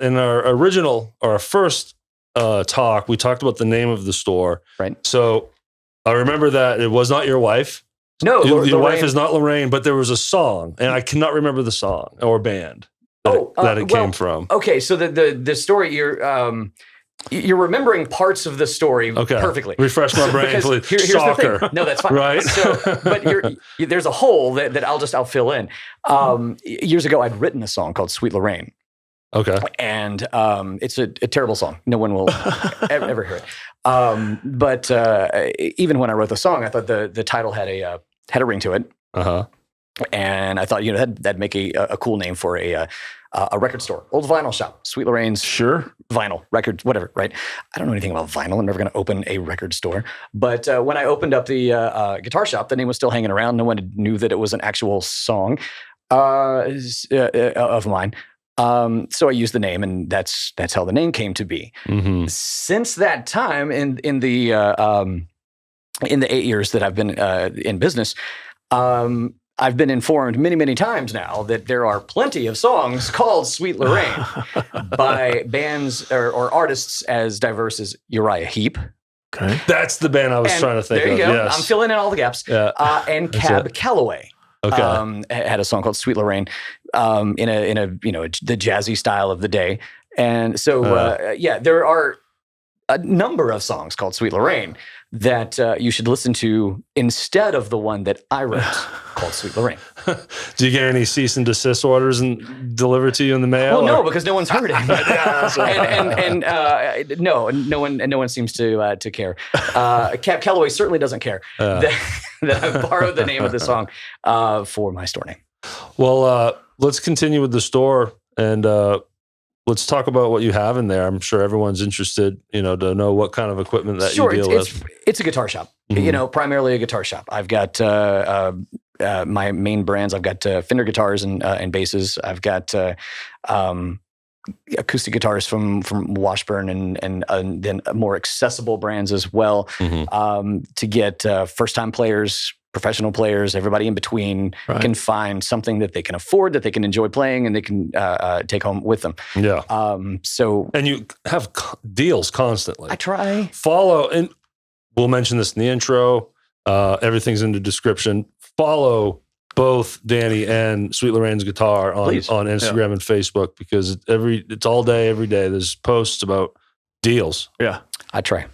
in our original or our first talk, we talked about the name of the store. Right. So I remember that it was not your wife. No, your wife is not Lorraine, but there was a song, and I cannot remember the song or band that it came from. Okay, so the story you're remembering parts of the story perfectly. Refresh my brain, please. Here's Soccer. the thing. No, that's fine. Right. So, but there's a hole that I'll fill in. Years ago, I'd written a song called "Sweet Lorraine." Okay. And it's a terrible song. No one will ever hear it. But even when I wrote the song, I thought the title had a ring to it. Uh-huh. And I thought, that'd make a cool name for a record store, old vinyl shop, Sweet Lorraine's. Sure. Vinyl, records, whatever, right? I don't know anything about vinyl. I'm never going to open a record store. But when I opened up the guitar shop, the name was still hanging around. No one knew that it was an actual song of mine. So I used the name, and that's how the name came to be. Mm-hmm. Since that time, in the 8 years that I've been in business, I've been informed many, many times now that there are plenty of songs called Sweet Lorraine by bands or artists as diverse as Uriah Heep. Okay, that's the band I was trying to think of. There you go. Yes. I'm filling in all the gaps. Yeah. And Cab Calloway. Okay. Had a song called Sweet Lorraine in a the jazzy style of the day. And so, there are a number of songs called Sweet Lorraine that you should listen to instead of the one that I wrote called Sweet Lorraine. Do you get any cease and desist orders and delivered to you in the mail? Well, no, because no one's heard it. No one seems to care. Cab Calloway certainly doesn't care that I borrowed the name of the song for my store name. Well, let's continue with the store and let's talk about what you have in there. I'm sure everyone's interested, to know what kind of equipment that you deal with. It's a guitar shop, primarily a guitar shop. I've got my main brands. I've got Fender guitars and basses. I've got acoustic guitars from Washburn and then more accessible brands as well to get first-time players, professional players, everybody in between can find something that they can afford, that they can enjoy playing, and they can take home with them. Yeah. And you have deals constantly. I try. Follow, and we'll mention this in the intro. Everything's in the description. Follow both Danny and Sweet Lorraine's Guitar on Instagram and Facebook because it's all day, every day. There's posts about deals. Yeah. I try.